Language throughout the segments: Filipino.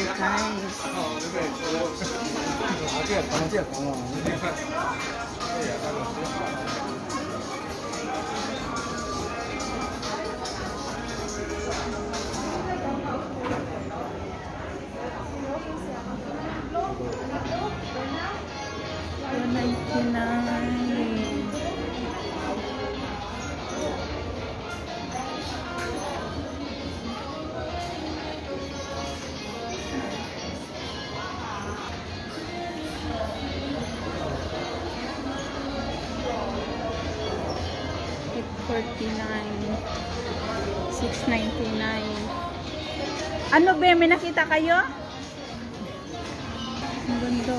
guys. $49. $6.99. Ano ba? May nakita kayo? Ang ganda.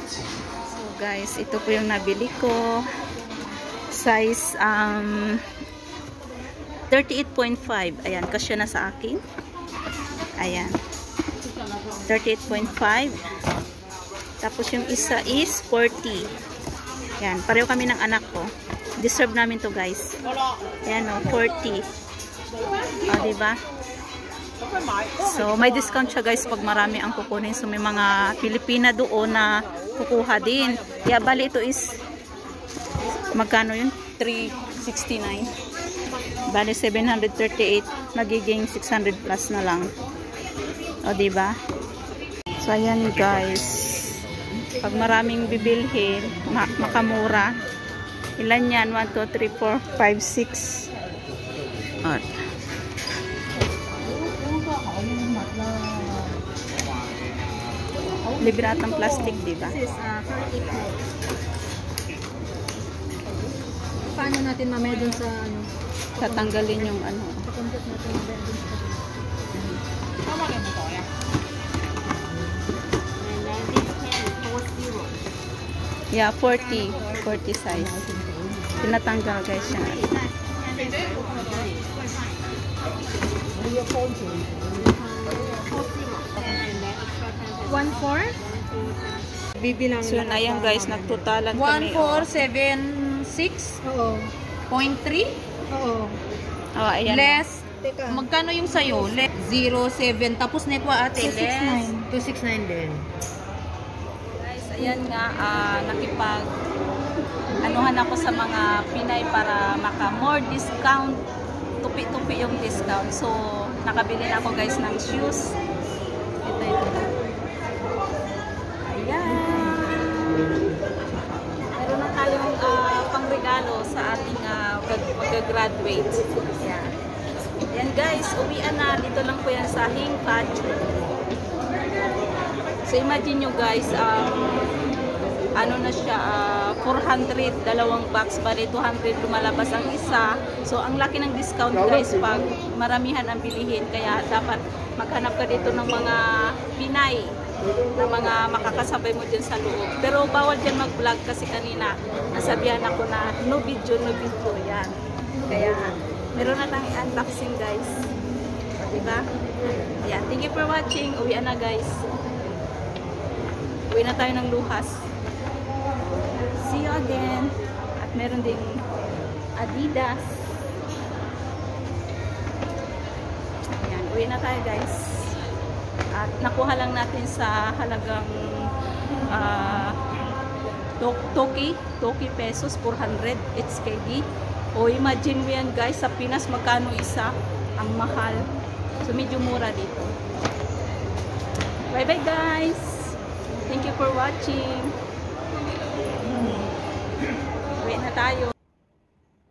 So guys, ito po yung nabili ko. Size 38.5. Ayan, kasya na sa akin. Ayan. 38.5. Tapos yung isa is 40. Yan, pareho kami ng anak ko. Deserve namin to guys. Yan o, 40. O, diba? So, may discount siya guys pag marami ang kukunin. So, may mga Pilipina doon na kukuha din. Kaya, bali ito is magkano yun? $369. Bali, 738. Magiging 600 plus na lang. O, diba? So, ayan guys. Pag maraming bibilhin, makamura. Ilan yan? 1, 2, 3, 4, 5, 6. At libre atang plastic, diba? Paano natin mamaya dun sa ano? Tatanggalin yung ano. Pakumpit natin mamaya dun sa Yeah, 40 size. Tinatanggal guys siya. 1,400? Bibilang. So, ayan guys, nagtotalan kami. 1,476? Oo. 0.3? Oo. Oh, ayan. Less. Teka. Magkano yung sayo? Less 0,7. Tapos netwa ate. 269. 269 din. Ayan nga, anuhan ako sa mga Pinay para maka more discount, tupi-tupi yung discount. So, nakabili na ako guys ng shoes. Ito. Ayan. Meron na tayong pangregalo sa ating mag-graduate. Ayan. Ayan guys, uwian na. Dito lang po yan sa Hingpad. So, imagine nyo guys, ano na siya, 400, dalawang box, bali 200 lumalabas ang isa. So, ang laki ng discount guys pag maramihan ang bilihin. Kaya dapat maghanap ka dito ng mga Pinay na mga makakasabay mo dyan sa loob. Pero bawal dyan mag-vlog kasi kanina nasabihan ako na no video. Yan. Kaya, meron na tayong unboxing guys. Diba? Yan. Thank you for watching. Uwian na guys. Uwi na tayo ng luhas. See you again. At meron ding Adidas. Ayan, uwi na tayo guys. At nakuha lang natin sa halagang Toki pesos, 400 HKD. O imagine mo yan guys, sa Pinas magkano isa? Ang mahal. So medyo mura dito. Bye bye guys. Thank you for watching. Uwi na tayo.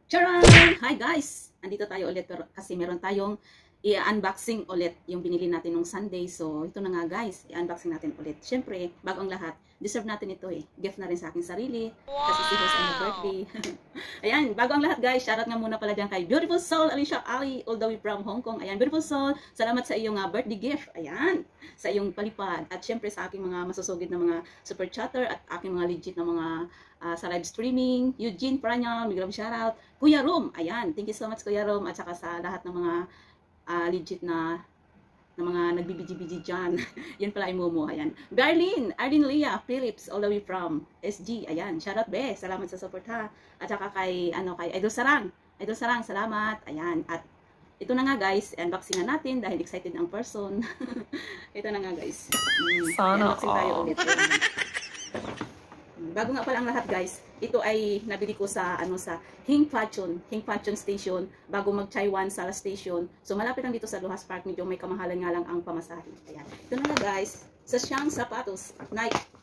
Charan! Hi guys! Andito tayo ulit pero kasi meron tayong i-unboxing ulit yung binili natin nung Sunday. So, ito na nga guys. I-unboxing natin ulit. Siyempre, bago ang lahat, deserve natin ito eh. Gift na rin sa aking sarili. Kasi si host ang birthday. Ayan, bago ang lahat guys, shoutout nga muna pala dyan kay Beautiful Soul, Alicia Ali, all the way from Hong Kong. Ayan, Beautiful Soul, salamat sa iyong birthday gift. Ayan, sa iyong palipad. At syempre sa aking mga masusugid na mga super chatter at aking mga legit na mga sa live streaming. Eugene Pranyal, Miguel shoutout. Kuya Rom, ayan, thank you so much Kuya Rom. At saka sa lahat ng mga legit na mga nagbibiji-biji dyan. Yan pala yung Momo. Ayan. Arlene Leah Phillips, all the way from SG. Ayan. Shoutout be. Salamat sa support ha. At saka kay Idol Sarang. Idol Sarang, salamat. Ayan. At ito na nga guys, unboxing na natin dahil excited ang person. Ito na nga guys. Unboxing tayo ulit. Bago nga pala ang lahat guys, ito ay nabili ko sa sa Hing Fashion Station bago mag Chaiwan Sala Station. So malapit lang dito sa Lohas Park, medyo may kamahalan nga lang ang pamasahe. Ayan. Ito na nga guys, sa siyang sapatos,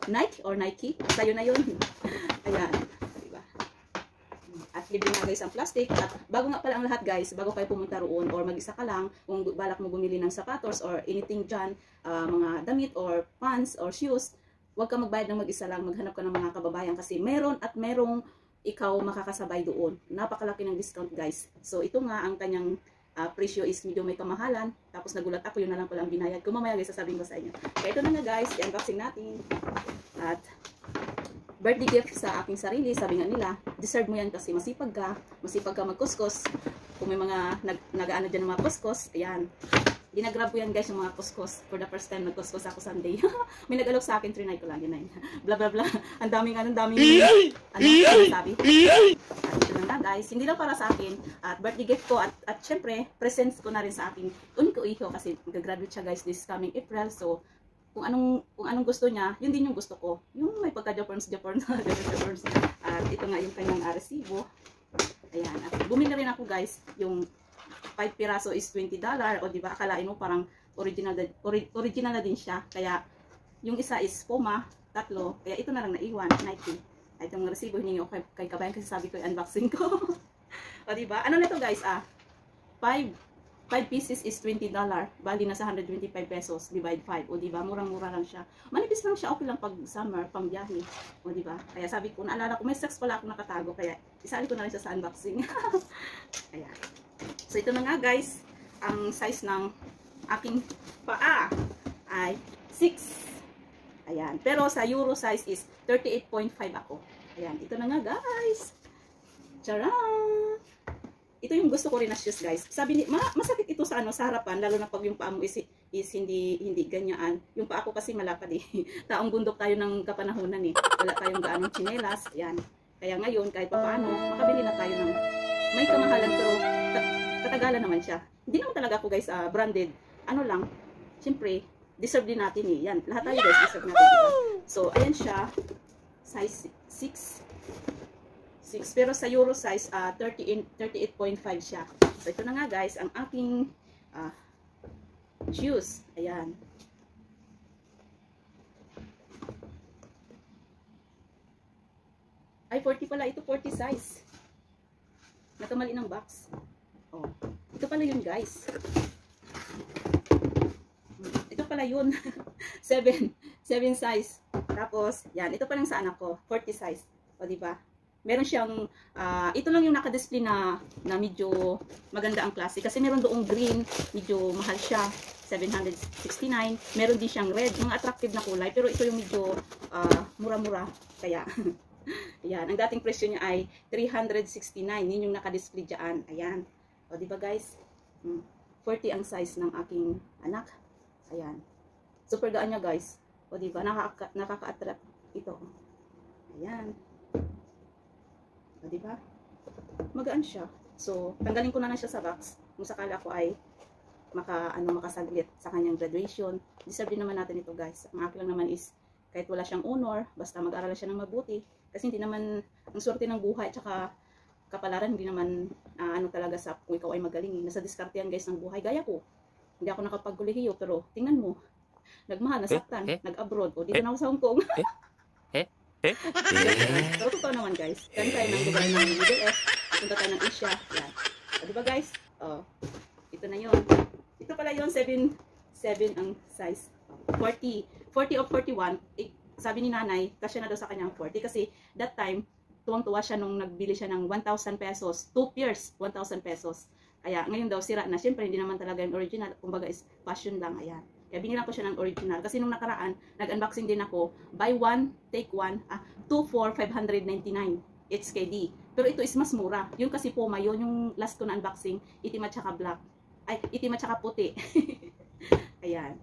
Nike, tayo na yun. Ayan. At libre nga guys ang plastic. At bago nga pala ang lahat guys, bago kayo pumunta roon or mag-isa ka lang, kung balak mo bumili ng sapatos or anything dyan, mga damit or pants or shoes, huwag ka magbayad ng mag-isa lang, maghanap ka ng mga kababayan kasi meron at merong ikaw makakasabay doon. Napakalaki ng discount guys. So ito nga ang kanyang presyo is medyo may kamahalan. Tapos nagulat ako, yun na lang pala ang binayad ko. Mamaya guys, sasabihin ko sa inyo. Kaya ito na nga guys, i-unboxing natin. At birthday gift sa aking sarili, sabi nga nila, deserve mo yan kasi masipag ka magkuskos. Kung may mga nag-ano dyan ng mga kuskos, ayan. Ginagrab ko yan guys yung mga kuskos. For the first time, nagkuskos ako Sunday. May nag-alok sa akin, trinay ko lang, yun na yun. Blah blah blah. Ang daming sabi. At ito na nga guys, hindi lang para sa akin. At birthday gift ko, at syempre, presents ko na rin sa aking unko iho kasi mag-graduate siya guys this coming April. So, kung anong gusto niya, yun din yung gusto ko. Yung may pagka-Japorns. At ito nga yung kanyang resibo. Ayan. At bumili rin ako guys, yung 5 piraso is $20. O diba, akalain mo parang original na din siya. Kaya, yung isa is Puma, 3. Kaya ito na lang naiwan, Nike. At yung resibo, hiningi ko kay kabayan kasi sabi ko yung unboxing ko. O diba, ano na ito guys, 5 pieces is $20. Bali na sa 125 pesos. Divide 5. O diba? Murang-mura lang siya. Manipis lang siya. Okay lang pag summer, pang biyahe. O diba? Kaya sabi ko, naalala ko, may stocks pala ako nakatago. Kaya isali ko na rin siya sa unboxing. Kaya. So ito na nga guys. Ang size ng aking paa ay 6. Ayan. Pero sa Euro size is 38.5 ako. Ayan. Ito na nga guys. Charan! Ito yung gusto ko rin na shoes guys. Sabi ni, masakit ito sa sa harapan, lalo na pag yung paa mo is hindi ganyan. Yung paa ko kasi malapad eh. Taong bundok tayo ng kapanahunan eh. Wala tayong gaanong tsinelas. Yan. Kaya ngayon, kahit pa paano, makabili na tayo ng may kamahalan pero katagalan naman siya. Hindi naman talaga ako guys branded. Ano lang, siyempre, deserve din natin eh. Yan. Lahat tayo guys, deserve natin. Diba? So, ayan siya. Size 6. Pero sa Euro size, 38.5 siya. So, ito na nga guys, ang aking shoes. Ayan. Ay, 40 pala. Ito 40 size. Nakamali ng box. Oh. Ito pala yun guys. Ito pala yun. 7 size. Tapos, yan. Ito pa lang sa anak ko. 40 size. O, diba? Meron siyang, ito lang yung naka-display na medyo maganda ang klase. Kasi meron doong green, medyo mahal siya, 769. Meron din siyang red, mga attractive na kulay. Pero ito yung medyo mura-mura. Kaya, ayan. Ang dating presyo niya ay 369. Yun yung naka-display dyan. Ayan. O, diba guys? 40 ang size ng aking anak. Ayan. Super gaan niya guys. O, diba? Nakaka-attract ito. Ayan. O, diba? Magaan siya. So, tanggalin ko na lang siya sa box. Kung sakala ko ay makasaglit sa kanyang graduation. Deserve din naman natin ito guys. Ang akin lang naman is, kahit wala siyang honor, basta mag-aral siya ng mabuti. Kasi hindi naman, ang swerte ng buhay, tsaka kapalaran, hindi naman, talaga sa, kung ikaw ay magaling. Nasa diskartehan guys ng buhay. Gaya ko. Hindi ako nakapag-kolehiyo, pero tingnan mo. Nagmahal, nasaktan, nag-abroad. O, dito na ako sa Hong Kong. Pero totoo naman guys, kan tayo ng lugar ng Middle East, punta tayo ng Asia, yan. O, diba guys? O, ito na yun. Ito pala yun, 7 ang size. 40 of 41, sabi ni nanay, kasya na daw sa kanyang 40 kasi that time, tuwang-tuwa siya nung nagbili siya ng 1,000 pesos, 2 pairs, 1,000 pesos. Kaya ngayon daw sira na, syempre hindi naman talaga yung original, kumbaga is fashion lang, ayan. Kaya binilang ko siya ng original. Kasi nung nakaraan, nag-unboxing din ako. Buy one, take one. 2 for 599 HKD. Pero ito is mas mura. Yun kasi Puma, yun yung last ko na unboxing. Itim at saka black. Ay, itim at saka puti. Ayan.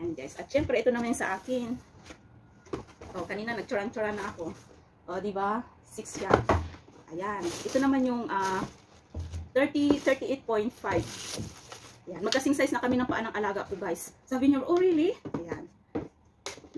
Ayan guys. At syempre, ito naman yung sa akin. O, kanina nagtsuran-tsuran na ako. O, diba? 6 siya. Ayan. Ito naman yung 38.5. Yan, magkasing size na kami ng paa ng alaga ko, guys. Sabi niya, oh really? Ayan.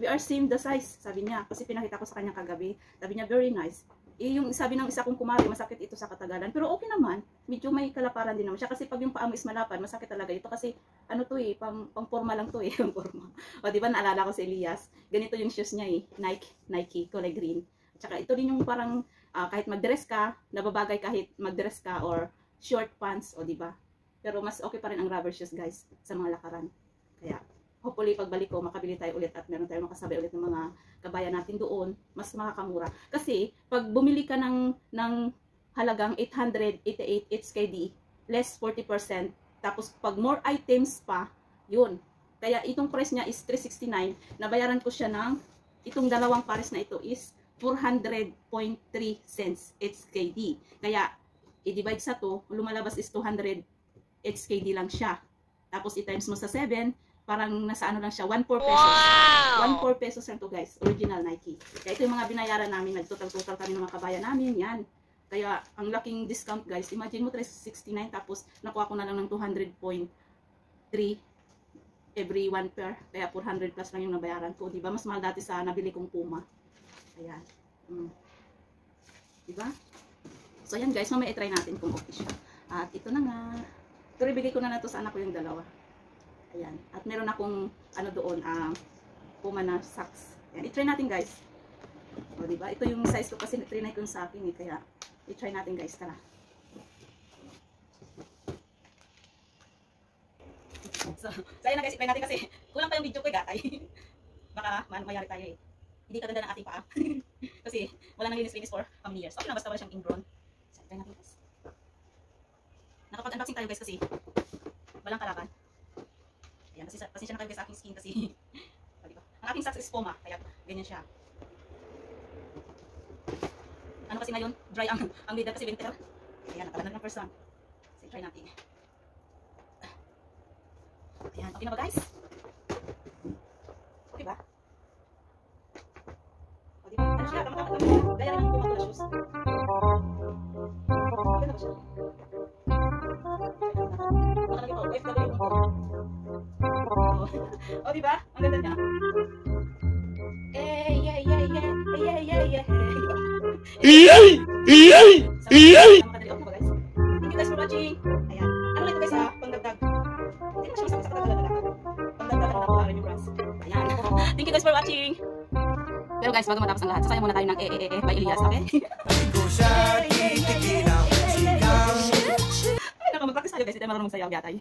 We are same the size, sabi niya. Kasi pinakita ko sa kanya kagabi. Sabi niya, very nice. Yung sabi ng isa kong kumari, masakit ito sa katagalan. Pero okay naman. Medyo may kalaparan din naman siya. Kasi pag yung paa mo is malapad, masakit talaga ito. Kasi ano to eh, pang forma lang to eh. Pang forma. O diba, naalala ko si Elias. Ganito yung shoes niya eh. Nike, kulay green. At saka ito din yung parang, kahit mag-dress ka, nababagay kahit mag-dress ka or short pants, o diba? Pero mas okay pa rin ang rubber shoes, guys, sa mga lakaran. Kaya, hopefully, pagbalik ko, makabili tayo ulit at meron tayong makasabay ulit ng mga kabayan natin doon, mas makakamura. Kasi, pag bumili ka ng halagang 888 HKD, less 40%, tapos pag more items pa, yun. Kaya, itong price niya is 369, nabayaran ko siya ng, itong dalawang pares na ito is 400.3 cents HKD. Kaya, i-divide sa to, lumalabas is 200 HKD lang siya. Tapos, i-times mo sa 7, parang nasa ano lang siya, 1.4 pesos. Wow! 1.4 pesos lang to, guys. Original Nike. Kaya ito yung mga binayaran namin. Nag-total kami ng mga kabayan namin. Yan. Kaya, ang laking discount, guys. Imagine mo, 369 tapos nakuha ko na lang ng 200.3 every 1 pair. Kaya 400 plus lang yung nabayaran ko. Diba? Mas mahal dati sa nabili kong Puma. Ayan. Diba? So, ayan guys. Mamaya i-try natin kung okay siya. At ito na nga. Ito, ibigay ko na to sa anak ko yung dalawa. Ayan. At meron akong, ano doon, Puma na socks. Ayan. I-try natin, guys. O, diba? Ito yung size ko kasi trinay ko sa akin, eh. Kaya, i-try natin, guys. Tara. So ayan na, guys. I-try natin kasi kulang pa yung video ko, gatay. Baka, mayari tayo, eh. Hindi kaganda ng ating paa. Kasi, wala nang linis-linis for how many years. Okay lang, basta wala siyang ingrown. So, i-try natin, guys. Nakapag-unboxing tayo, guys, kasi walang kalaban. Ayan, pasensya na kayo sa aking skin kasi diba? Ang aking socks is Puma, kaya ganyan siya. Ano kasi ngayon, dry ang leader kasi winter. Ayan, nakalanag ng person. So, try natin. Ayan, okay na ba, guys? Okay ba? O, diba? Ano siya? Gaya rin ng Puma na shoes. Okay na ba siya? Nakalagay pa, FW. O, diba? Ang ganda niya. Makadali ako ba, guys? Thank you guys for watching. Ayan. Ano lang ito, guys, pangdagdag. Hindi na siya isa sa pangdagdag. Pangdagdag na nakuha rin yung brands. Ayan. Thank you guys for watching. Pero guys, bago matapos ang lahat, sasaya muna tayo ng by Elias, okay? Ay, naku, mag-practice tayo, guys. Hindi tayo marunong magsayaw, yatay.